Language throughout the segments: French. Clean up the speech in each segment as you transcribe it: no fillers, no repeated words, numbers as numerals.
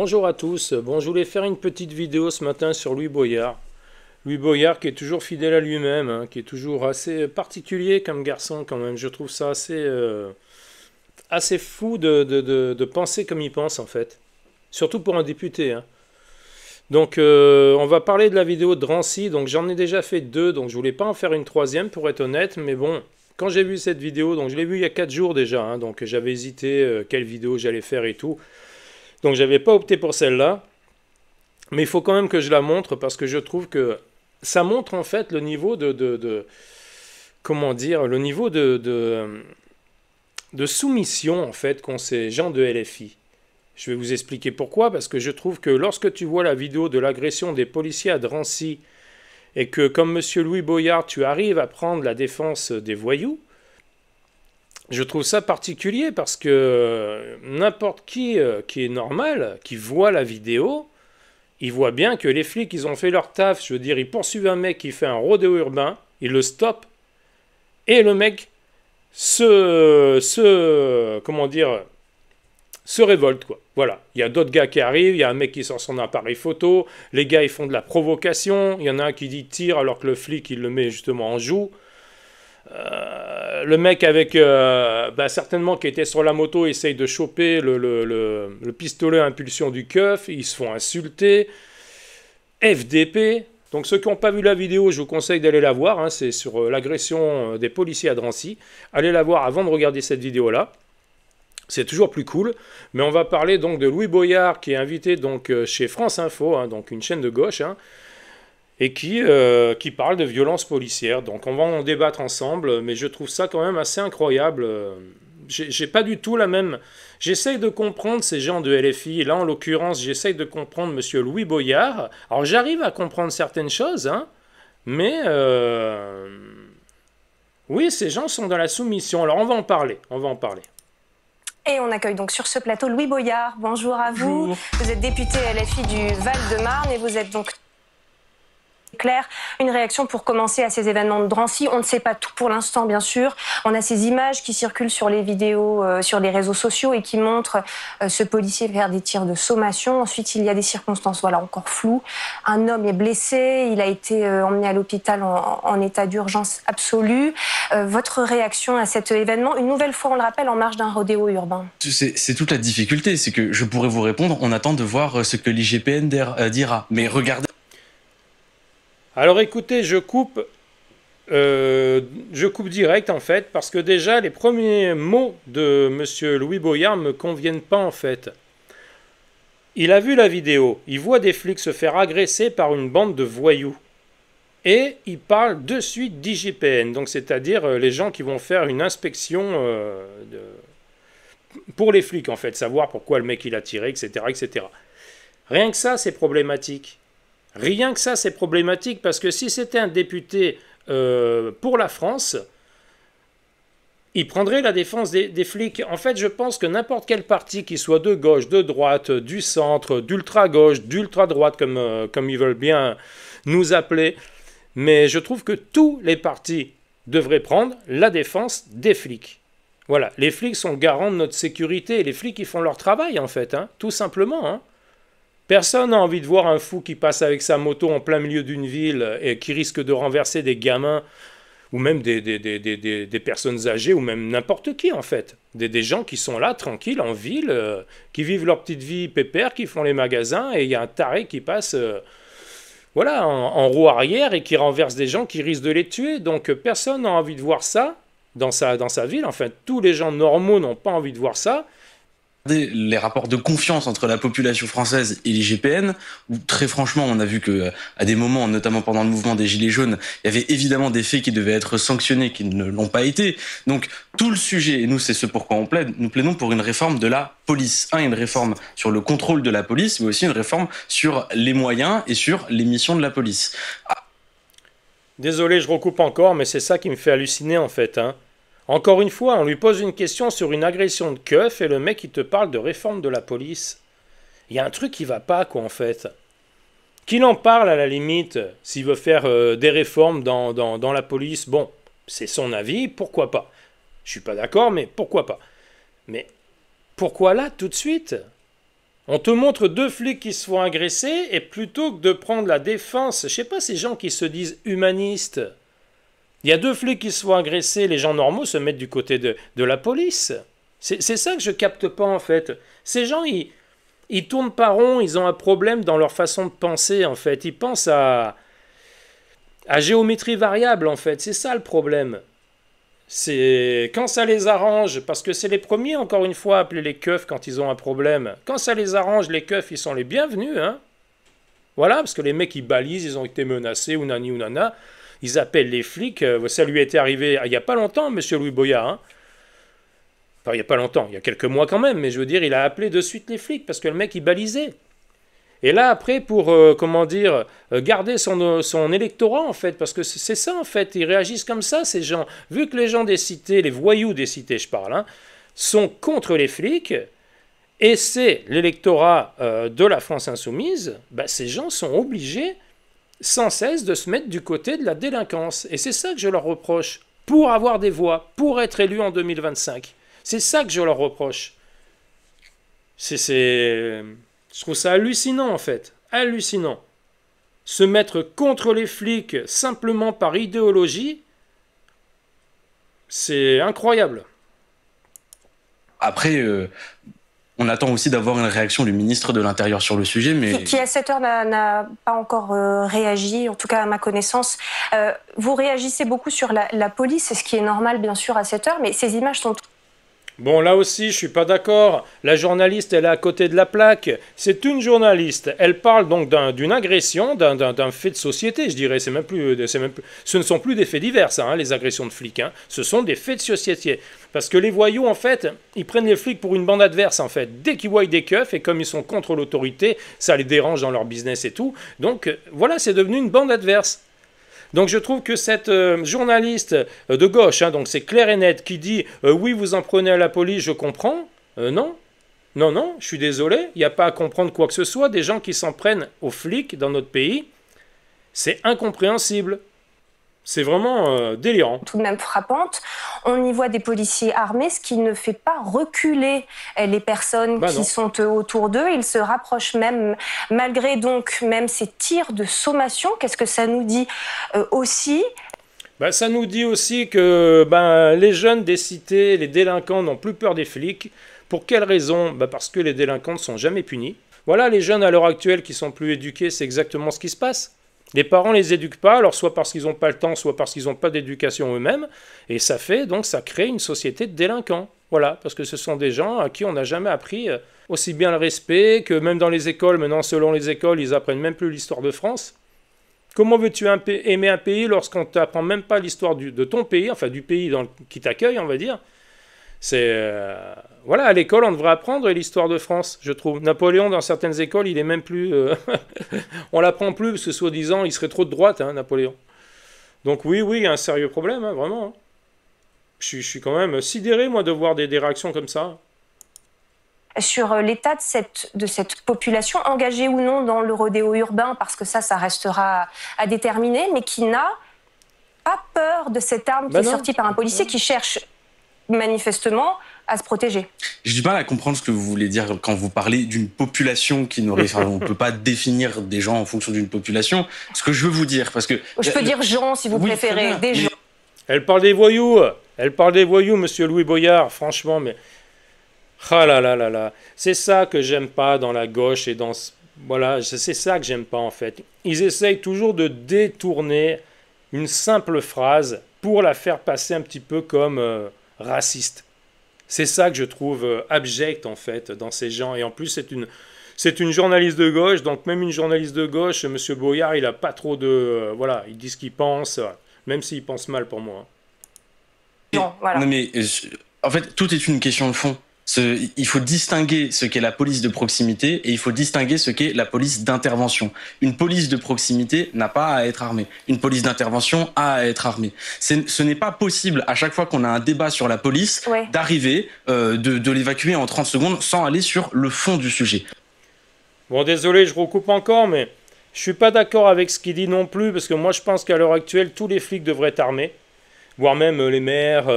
Bonjour à tous. Bon, je voulais faire une petite vidéo ce matin sur Louis Boyard. Louis Boyard qui est toujours fidèle à lui-même, hein, qui est toujours assez particulier comme garçon quand même. Je trouve ça assez fou de penser comme il pense en fait. Surtout pour un député, hein. Donc on va parler de la vidéo de Drancy. Donc j'en ai déjà fait deux, donc je voulais pas en faire une troisième pour être honnête. Mais bon, quand j'ai vu cette vidéo, donc je l'ai vue il y a 4 jours déjà, hein, donc j'avais hésité quelle vidéo j'allais faire et tout. Donc j'avais pas opté pour celle-là, mais il faut quand même que je la montre parce que je trouve que ça montre en fait le niveau comment dire, le niveau de soumission en fait qu'ont ces gens de LFI. Je vais vous expliquer pourquoi, parce que je trouve que lorsque tu vois la vidéo de l'agression des policiers à Drancy et que comme Monsieur Louis Boyard, tu arrives à prendre la défense des voyous, je trouve ça particulier parce que n'importe qui est normal, qui voit la vidéo, il voit bien que les flics, ils ont fait leur taf. Je veux dire, ils poursuivent un mec qui fait un rodéo urbain, ils le stoppent, et le mec comment dire, se révolte, quoi. Voilà. Il y a d'autres gars qui arrivent, il y a un mec qui sort son appareil photo, les gars, ils font de la provocation, il y en a un qui dit tire alors que le flic, il le met justement en joue. Le mec avec certainement qui était sur la moto essaye de choper le pistolet à impulsion du keuf, ils se font insulter. FDP, donc ceux qui n'ont pas vu la vidéo, je vous conseille d'aller la voir, hein, c'est sur l'agression des policiers à Drancy. Allez la voir avant de regarder cette vidéo-là, c'est toujours plus cool. Mais on va parler donc de Louis Boyard qui est invité donc chez France Info, hein, donc une chaîne de gauche, hein, et qui parle de violence policière. Donc on va en débattre ensemble, mais je trouve ça quand même assez incroyable. J'ai pas du tout la même... J'essaye de comprendre ces gens de LFI, et là en l'occurrence j'essaye de comprendre Monsieur Louis Boyard. Alors j'arrive à comprendre certaines choses, hein, mais oui, ces gens sont dans la soumission. Alors on va en parler, on va en parler. Et on accueille donc sur ce plateau Louis Boyard. Bonjour à vous. Bonjour. Vous êtes député LFI du Val-de-Marne et vous êtes donc... Claire, une réaction pour commencer à ces événements de Drancy. On ne sait pas tout pour l'instant, bien sûr. On a ces images qui circulent sur les vidéos, sur les réseaux sociaux et qui montrent ce policier faire des tirs de sommation. Ensuite, il y a des circonstances, voilà, encore floues. Un homme est blessé, il a été emmené à l'hôpital en état d'urgence absolue. Votre réaction à cet événement, une nouvelle fois, on le rappelle, en marge d'un rodéo urbain? C'est toute la difficulté, c'est que je pourrais vous répondre, on attend de voir ce que l'IGPN dira. Mais regardez... Alors écoutez, je coupe direct en fait, parce que déjà les premiers mots de Monsieur Louis Boyard me conviennent pas en fait. Il a vu la vidéo, il voit des flics se faire agresser par une bande de voyous. Et il parle de suite d'IGPN, donc c'est-à-dire les gens qui vont faire une inspection pour les flics en fait, savoir pourquoi le mec il a tiré, etc., etc. Rien que ça, c'est problématique. Rien que ça, c'est problématique, parce que si c'était un député pour la France, il prendrait la défense des flics. En fait, je pense que n'importe quel parti, qui soit de gauche, de droite, du centre, d'ultra-gauche, d'ultra-droite, comme ils veulent bien nous appeler, mais je trouve que tous les partis devraient prendre la défense des flics. Voilà, les flics sont garants de notre sécurité, et les flics, ils font leur travail, en fait, hein, tout simplement, hein. Personne n'a envie de voir un fou qui passe avec sa moto en plein milieu d'une ville et qui risque de renverser des gamins ou même des personnes âgées ou même n'importe qui en fait. Des gens qui sont là tranquilles en ville, qui vivent leur petite vie pépère, qui font les magasins et il y a un taré qui passe voilà, en roue arrière et qui renverse des gens qui risquent de les tuer. Donc personne n'a envie de voir ça dans sa ville. Enfin, tous les gens normaux n'ont pas envie de voir ça. Les rapports de confiance entre la population française et l'IGPN, où très franchement on a vu que à des moments, notamment pendant le mouvement des Gilets jaunes, il y avait évidemment des faits qui devaient être sanctionnés qui ne l'ont pas été. Donc tout le sujet, et nous c'est ce pourquoi on plaide, nous plaidons pour une réforme de la police. Une réforme sur le contrôle de la police, mais aussi une réforme sur les moyens et sur les missions de la police. Désolé, je recoupe encore, mais c'est ça qui me fait halluciner en fait, hein. Encore une fois, on lui pose une question sur une agression de keuf et le mec il te parle de réforme de la police. Il y a un truc qui va pas quoi en fait. Qu'il en parle à la limite, s'il veut faire des réformes dans la police, bon, c'est son avis, pourquoi pas. Je suis pas d'accord, mais pourquoi pas. Mais pourquoi là tout de suite? On te montre deux flics qui se font agresser, et plutôt que de prendre la défense, je sais pas, ces gens qui se disent humanistes, il y a deux flics qui se font agresser, les gens normaux se mettent du côté de la police. C'est ça que je capte pas en fait. Ces gens, ils tournent pas rond, ils ont un problème dans leur façon de penser en fait. Ils pensent à géométrie variable en fait, c'est ça le problème. C'est quand ça les arrange, parce que c'est les premiers encore une fois à appeler les keufs quand ils ont un problème. Quand ça les arrange, les keufs ils sont les bienvenus, hein. Voilà, parce que les mecs ils balisent, ils ont été menacés ou nani ou nana, ils appellent les flics. Ça lui était arrivé il y a pas longtemps, monsieur Louis Boyard, hein. Enfin, il n'y a pas longtemps, il y a quelques mois quand même, mais je veux dire, il a appelé de suite les flics parce que le mec il balisait. Et là, après, pour, garder son électorat, en fait, parce que c'est ça, en fait, ils réagissent comme ça, ces gens. Vu que les gens des cités, les voyous des cités, je parle, hein, sont contre les flics, et c'est l'électorat de la France insoumise, bah, ces gens sont obligés, sans cesse, de se mettre du côté de la délinquance. Et c'est ça que je leur reproche, pour avoir des voix, pour être élus en 2025. C'est ça que je leur reproche. Je trouve ça hallucinant, en fait. Hallucinant. Se mettre contre les flics simplement par idéologie, c'est incroyable. Après, on attend aussi d'avoir une réaction du ministre de l'Intérieur sur le sujet, mais... Qui à cette heure n'a pas encore réagi, en tout cas à ma connaissance. Vous réagissez beaucoup sur la police, ce qui est normal, bien sûr, à cette heure, mais ces images sont... Bon, là aussi, je suis pas d'accord. La journaliste, elle est à côté de la plaque. C'est une journaliste. Elle parle donc d'une agression, d'un fait de société, je dirais. Ce ne sont plus des faits divers, ça, hein, les agressions de flics. Hein. Ce sont des faits de société. Parce que les voyous, en fait, ils prennent les flics pour une bande adverse, en fait. Dès qu'ils voient des keufs, et comme ils sont contre l'autorité, ça les dérange dans leur business et tout. Donc, voilà, c'est devenu une bande adverse. Donc je trouve que cette journaliste de gauche, hein, donc c'est clair et net, qui dit oui, vous en prenez à la police, je comprends. Non, je suis désolé, il n'y a pas à comprendre quoi que ce soit. Des gens qui s'en prennent aux flics dans notre pays, c'est incompréhensible. C'est vraiment délirant. Tout de même frappante. On y voit des policiers armés, ce qui ne fait pas reculer les personnes qui sont autour d'eux. Ils se rapprochent même, malgré donc même ces tirs de sommation. Qu'est-ce que ça nous dit aussi? Ça nous dit aussi que les jeunes des cités, les délinquants n'ont plus peur des flics. Pour quelle raison? Parce que les délinquants ne sont jamais punis. Voilà, les jeunes à l'heure actuelle qui sont plus éduqués, c'est exactement ce qui se passe. Les parents ne les éduquent pas, alors soit parce qu'ils n'ont pas le temps, soit parce qu'ils n'ont pas d'éducation eux-mêmes, et ça crée une société de délinquants. Voilà, parce que ce sont des gens à qui on n'a jamais appris aussi bien le respect, que même dans les écoles, maintenant selon les écoles, ils apprennent même plus l'histoire de France. Comment veux-tu aimer un pays lorsqu'on ne t'apprend même pas l'histoire de ton pays, enfin du pays qui t'accueille, on va dire? Voilà, à l'école, on devrait apprendre l'histoire de France, je trouve. Napoléon, dans certaines écoles, il est même plus... on l'apprend plus, parce que soi-disant, il serait trop de droite, hein, Napoléon. Donc oui, il y a un sérieux problème, hein, vraiment. Hein. Je suis quand même sidéré, moi, de voir des réactions comme ça. Sur l'état de cette population, engagée ou non dans le rodéo urbain, parce que ça restera à déterminer, mais qui n'a pas peur de cette arme qui est sortie par un policier qui cherche manifestement à se protéger. J'ai du mal à comprendre ce que vous voulez dire quand vous parlez d'une population qui n'aurait... Enfin, on ne peut pas définir des gens en fonction d'une population. Ce que je veux vous dire, parce que... Je peux dire gens, si vous préférez, des gens. Elle parle des voyous, monsieur Louis Boyard, franchement, mais... Ah là là là là, c'est ça que j'aime pas dans la gauche et dans... Voilà, c'est ça que j'aime pas en fait. Ils essayent toujours de détourner une simple phrase pour la faire passer un petit peu comme raciste. C'est ça que je trouve abject en fait dans ces gens. Et en plus c'est une journaliste de gauche, donc même une journaliste de gauche, monsieur Boyard, il a pas trop de... voilà, il dit ce qu'il pense, même s'il pense mal pour moi. Non, voilà. Non mais en fait, tout est une question de fond. Il faut distinguer ce qu'est la police de proximité et il faut distinguer ce qu'est la police d'intervention. Une police de proximité n'a pas à être armée. Une police d'intervention a à être armée. Ce n'est pas possible, à chaque fois qu'on a un débat sur la police, d'arriver, de l'évacuer en 30 secondes sans aller sur le fond du sujet. Bon, désolé, je recoupe encore, mais je suis pas d'accord avec ce qu'il dit non plus, parce que moi je pense qu'à l'heure actuelle, tous les flics devraient être armés, voire même les maires...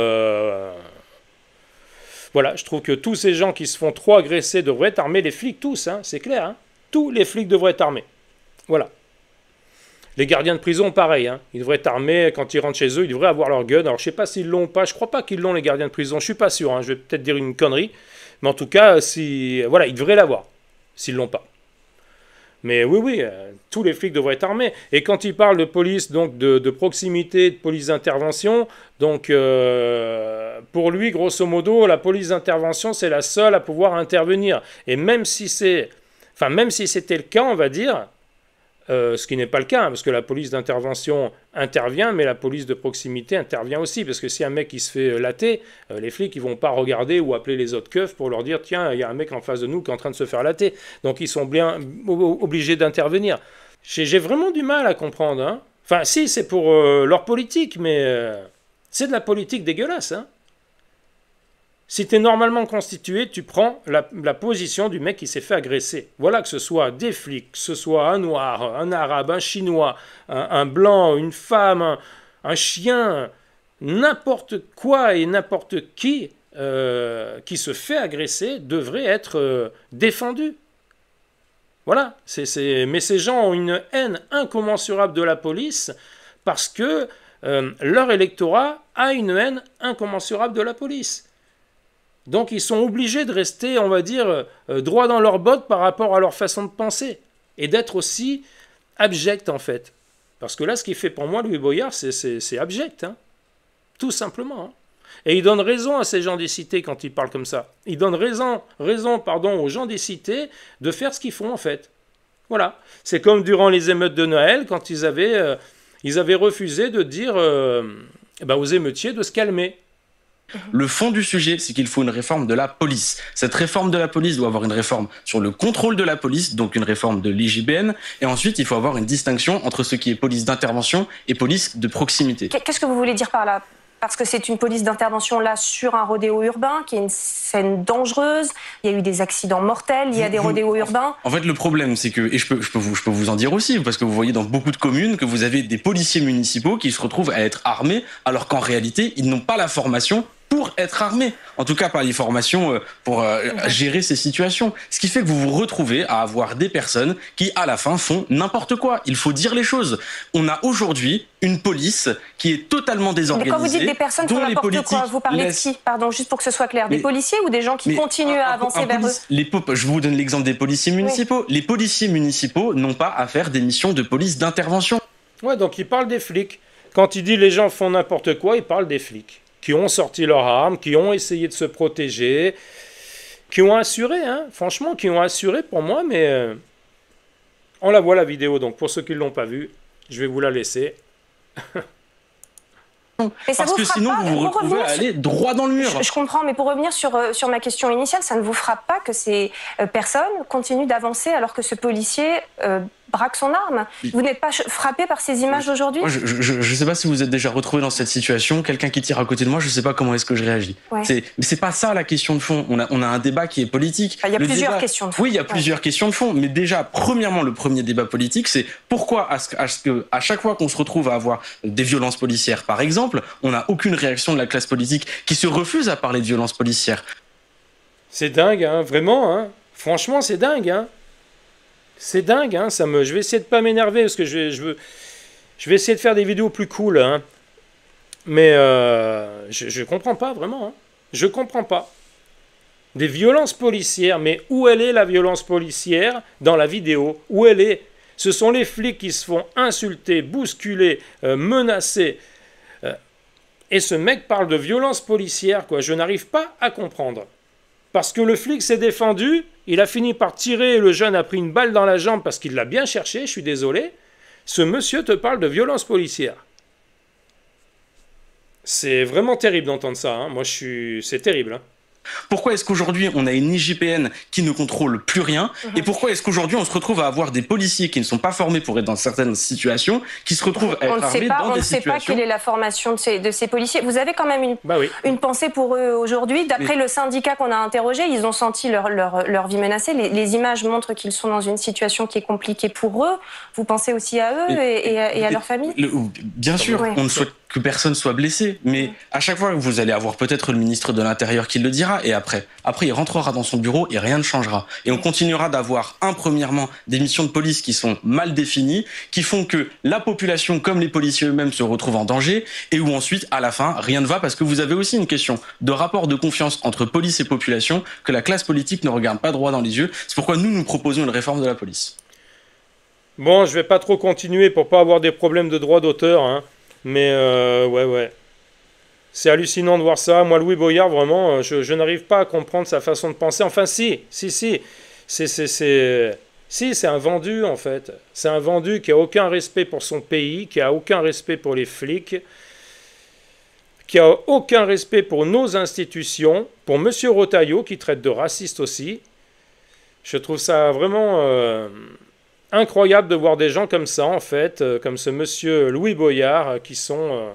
Voilà, je trouve que tous ces gens qui se font trop agresser devraient être armés, les flics tous, hein, c'est clair. Hein. Tous les flics devraient être armés. Voilà. Les gardiens de prison, pareil, hein, ils devraient être armés quand ils rentrent chez eux, ils devraient avoir leur gun. Alors je sais pas s'ils l'ont ou pas, je crois pas qu'ils l'ont les gardiens de prison, je suis pas sûr, hein, je vais peut-être dire une connerie, mais en tout cas, voilà, ils devraient l'avoir, s'ils l'ont pas. Mais oui, tous les flics devraient être armés. Et quand ils parlent de police, donc de proximité, de police d'intervention, donc pour lui, grosso modo, la police d'intervention, c'est la seule à pouvoir intervenir. Et même si c'était le cas, on va dire, ce qui n'est pas le cas, hein, parce que la police d'intervention intervient, mais la police de proximité intervient aussi, parce que si un mec qui se fait latter, les flics ils vont pas regarder ou appeler les autres keufs pour leur dire tiens, il y a un mec en face de nous qui est en train de se faire latter. Donc ils sont bien obligés d'intervenir. J'ai vraiment du mal à comprendre. Hein. Enfin si, c'est pour leur politique, mais c'est de la politique dégueulasse. Hein. Si tu es normalement constitué, tu prends la position du mec qui s'est fait agresser. Voilà, que ce soit des flics, que ce soit un noir, un arabe, un chinois, un blanc, une femme, un chien, n'importe quoi et n'importe qui se fait agresser devrait être défendu. Voilà, mais ces gens ont une haine incommensurable de la police parce que leur électorat a une haine incommensurable de la police. Donc ils sont obligés de rester, on va dire, droit dans leurs bottes par rapport à leur façon de penser. Et d'être aussi abject, en fait. Parce que là, ce qu'il fait pour moi, Louis Boyard, c'est abject. Hein. Tout simplement. Hein. Et il donne raison à ces gens des cités quand ils parlent comme ça. Il donne raison aux gens des cités de faire ce qu'ils font, en fait. Voilà. C'est comme durant les émeutes de Noël, quand ils avaient refusé de dire aux émeutiers de se calmer. Le fond du sujet, c'est qu'il faut une réforme de la police. Cette réforme de la police doit avoir une réforme sur le contrôle de la police, donc une réforme de l'IGPN. Et ensuite, il faut avoir une distinction entre ce qui est police d'intervention et police de proximité. Qu'est-ce que vous voulez dire par là ? Parce que c'est une police d'intervention là sur un rodéo urbain qui est une scène dangereuse. Il y a eu des accidents mortels. Il y a des rodéos urbains. En fait, le problème, c'est que, et je peux vous en dire aussi, parce que vous voyez dans beaucoup de communes que vous avez des policiers municipaux qui se retrouvent à être armés, alors qu'en réalité, ils n'ont pas la formation pour être armés. En tout cas, pas les formations pour gérer ces situations. Ce qui fait que vous vous retrouvez à avoir des personnes qui, à la fin, font n'importe quoi. Il faut dire les choses. On a aujourd'hui une police qui est totalement désorganisée. Mais quand vous dites des personnes qui font n'importe quoi, vous parlez de qui ? Pardon, juste pour que ce soit clair. Des policiers ou des gens qui continuent à avancer vers eux ? Je vous donne l'exemple des policiers municipaux. Oui. Les policiers municipaux n'ont pas à faire des missions de police d'intervention. Ouais, donc il parle des flics. Quand il dit les gens font n'importe quoi, il parle des flics. Qui ont sorti leurs armes, qui ont essayé de se protéger, qui ont assuré, hein, franchement, qui ont assuré pour moi, mais on la voit la vidéo, donc pour ceux qui ne l'ont pas vue, je vais vous la laisser. Parce que sinon, vous vous retrouvez à aller droit dans le mur. Je comprends, mais pour revenir sur ma question initiale, ça ne vous frappe pas que ces personnes continuent d'avancer alors que ce policier braque son arme ? Vous n'êtes pas frappé par ces images d'aujourd'hui ? Je ne sais pas si vous êtes déjà retrouvé dans cette situation. Quelqu'un qui tire à côté de moi, je ne sais pas comment est-ce que je réagis. Ouais. Mais c'est pas ça la question de fond. On a un débat qui est politique. Il y a plusieurs questions de fond. Oui, il y a plusieurs questions de fond. Mais déjà, premièrement, le premier débat politique, c'est pourquoi à chaque fois qu'on se retrouve à avoir des violences policières, par exemple, on n'a aucune réaction de la classe politique qui se refuse à parler de violences policières. C'est dingue, hein, vraiment. Hein. Franchement, c'est dingue. Hein. C'est dingue. Hein, je vais essayer de ne pas m'énerver parce que je vais essayer de faire des vidéos plus cool. Hein. Mais je ne comprends pas, vraiment. Hein. Je ne comprends pas. Des violences policières, mais où elle est la violence policière dans la vidéo ? Où elle est ? Ce sont les flics qui se font insulter, bousculer, menacer. Et ce mec parle de violence policière, quoi. Je n'arrive pas à comprendre. Parce que le flic s'est défendu, il a fini par tirer, le jeune a pris une balle dans la jambe parce qu'il l'a bien cherché, je suis désolé. Ce monsieur te parle de violence policière. C'est vraiment terrible d'entendre ça, hein. Moi, c'est terrible, hein. Pourquoi est-ce qu'aujourd'hui on a une IGPN qui ne contrôle plus rien et pourquoi est-ce qu'aujourd'hui on se retrouve à avoir des policiers qui ne sont pas formés pour être dans certaines situations, qui se retrouvent à être armés dans des situations... On ne sait pas quelle est la formation de ces policiers. Vous avez quand même une pensée pour eux aujourd'hui. D'après le syndicat qu'on a interrogé, ils ont senti leur vie menacée. Les images montrent qu'ils sont dans une situation qui est compliquée pour eux. Vous pensez aussi à eux et à leur famille ? Bien sûr, on ne souhaite que personne soit blessé. Mais à chaque fois, vous allez avoir peut-être le ministre de l'Intérieur qui le dira, et après, il rentrera dans son bureau et rien ne changera. Et on continuera d'avoir, premièrement, des missions de police qui sont mal définies, qui font que la population, comme les policiers eux-mêmes, se retrouvent en danger, et où ensuite, à la fin, rien ne va, parce que vous avez aussi une question de rapport de confiance entre police et population que la classe politique ne regarde pas droit dans les yeux. C'est pourquoi nous proposons une réforme de la police. Bon, je vais pas trop continuer pour pas avoir des problèmes de droit d'auteur, hein. Mais ouais. C'est hallucinant de voir ça. Moi, Louis Boyard, vraiment, je n'arrive pas à comprendre sa façon de penser. Enfin, si. C'est un vendu, en fait. C'est un vendu qui a aucun respect pour son pays, qui a aucun respect pour les flics, qui a aucun respect pour nos institutions, pour M. Retailleau, qui traite de raciste aussi. Je trouve ça vraiment incroyable de voir des gens comme ça, en fait, comme ce monsieur Louis Boyard, qui sont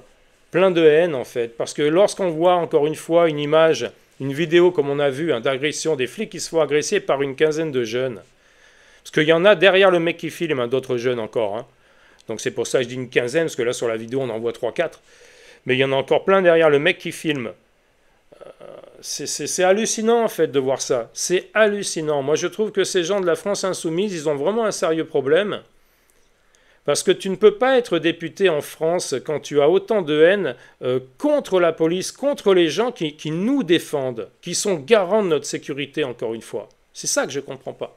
pleins de haine, en fait. Parce que lorsqu'on voit, encore une fois, une image, une vidéo, comme on a vu, hein, d'agression, des flics qui se font agresser par une quinzaine de jeunes. Parce qu'il y en a derrière le mec qui filme, hein, d'autres jeunes encore. Hein. Donc c'est pour ça que je dis une quinzaine, parce que là, sur la vidéo, on en voit 3-4. Mais il y en a encore plein derrière le mec qui filme. C'est hallucinant, en fait, de voir ça. C'est hallucinant. Moi, je trouve que ces gens de la France insoumise, ils ont vraiment un sérieux problème. Parce que tu ne peux pas être député en France quand tu as autant de haine contre la police, contre les gens qui nous défendent, qui sont garants de notre sécurité, encore une fois. C'est ça que je ne comprends pas.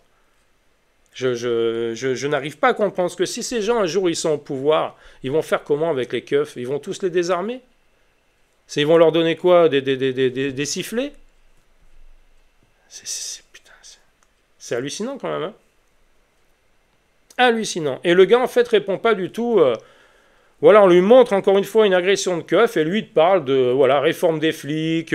Je n'arrive pas à comprendre. Parce que si ces gens, un jour, ils sont au pouvoir, ils vont faire comment avec les keufs? Ils vont tous les désarmer? Ils vont leur donner quoi? Des sifflets? C'est hallucinant quand même. Hein, hallucinant. Et le gars, en fait, répond pas du tout. Voilà, on lui montre encore une fois une agression de keuf et lui, il te parle de réforme des flics,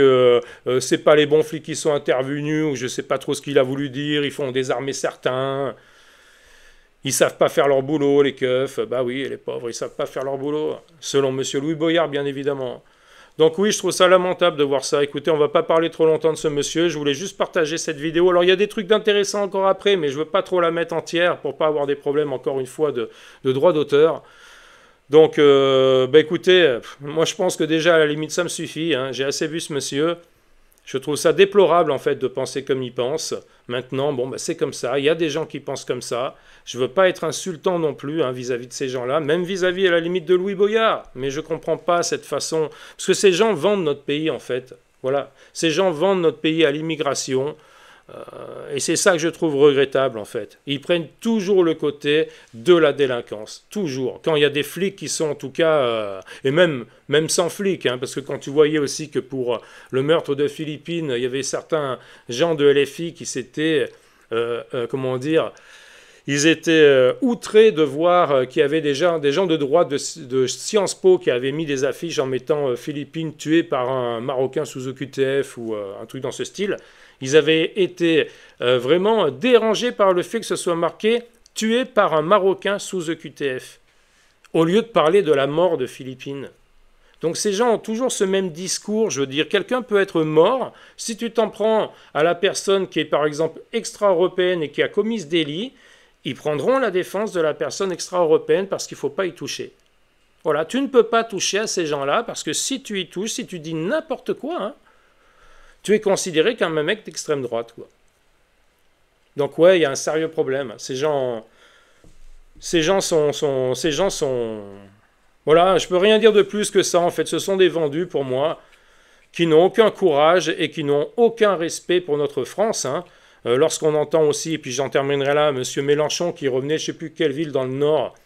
c'est pas les bons flics qui sont intervenus, ou je sais pas trop ce qu'il a voulu dire, ils font désarmer certains. Ils savent pas faire leur boulot, les keufs. Bah oui, les pauvres, ils savent pas faire leur boulot. Selon monsieur Louis Boyard, bien évidemment. Donc oui, je trouve ça lamentable de voir ça. Écoutez, on va pas parler trop longtemps de ce monsieur. Je voulais juste partager cette vidéo. Alors, il y a des trucs d'intéressants encore après, mais je veux pas trop la mettre entière pour pas avoir des problèmes, encore une fois, de droit d'auteur. Donc, écoutez, moi, je pense que déjà, à la limite, ça me suffit. Hein. J'ai assez vu ce monsieur. Je trouve ça déplorable, en fait, de penser comme il pense. Maintenant, bon, c'est comme ça. Il y a des gens qui pensent comme ça. Je ne veux pas être insultant non plus hein, vis-à-vis de ces gens-là, même vis-à-vis, à la limite, de Louis Boyard. Mais je ne comprends pas cette façon. Parce que ces gens vendent notre pays, en fait. Voilà. Ces gens vendent notre pays à l'immigration. Et c'est ça que je trouve regrettable, en fait. Ils prennent toujours le côté de la délinquance. Toujours. Quand il y a des flics qui sont, en tout cas... et même sans flics, hein, parce que quand tu voyais aussi que pour le meurtre de Philippine, il y avait certains gens de LFI qui s'étaient... comment dire... Ils étaient outrés de voir qu'il y avait des gens de droite de Sciences Po qui avaient mis des affiches en mettant Philippines tuée par un Marocain sous OQTF ou un truc dans ce style. Ils avaient été vraiment dérangés par le fait que ce soit marqué « tué par un Marocain sous OQTF », au lieu de parler de la mort de Philippines. Donc ces gens ont toujours ce même discours, je veux dire, quelqu'un peut être mort, si tu t'en prends à la personne qui est par exemple extra-européenne et qui a commis ce délit, ils prendront la défense de la personne extra-européenne parce qu'il ne faut pas y toucher. Voilà, tu ne peux pas toucher à ces gens-là parce que si tu y touches, si tu dis n'importe quoi, hein, tu es considéré comme un mec d'extrême droite, quoi. Donc ouais, il y a un sérieux problème. Ces gens sont... Voilà, je peux rien dire de plus que ça, en fait. Ce sont des vendus, pour moi, qui n'ont aucun courage et qui n'ont aucun respect pour notre France, hein. Lorsqu'on entend aussi, et puis j'en terminerai là, M. Mélenchon qui revenait je ne sais plus quelle ville dans le Nord,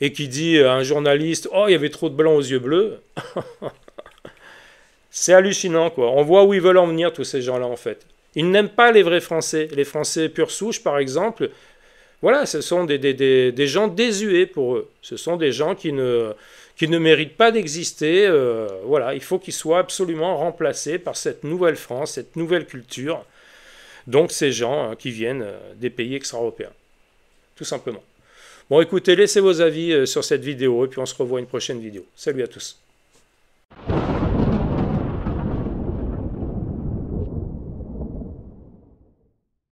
et qui dit à un journaliste « Oh, il y avait trop de blancs aux yeux bleus !» C'est hallucinant, quoi. On voit où ils veulent en venir, tous ces gens-là, en fait. Ils n'aiment pas les vrais Français. Les Français pure souche, par exemple, voilà, ce sont des gens désuets pour eux. Ce sont des gens qui ne méritent pas d'exister. Voilà, il faut qu'ils soient absolument remplacés par cette nouvelle France, cette nouvelle culture. Donc ces gens qui viennent des pays extra-européens. Tout simplement. Bon, écoutez, laissez vos avis sur cette vidéo et puis on se revoit à une prochaine vidéo. Salut à tous.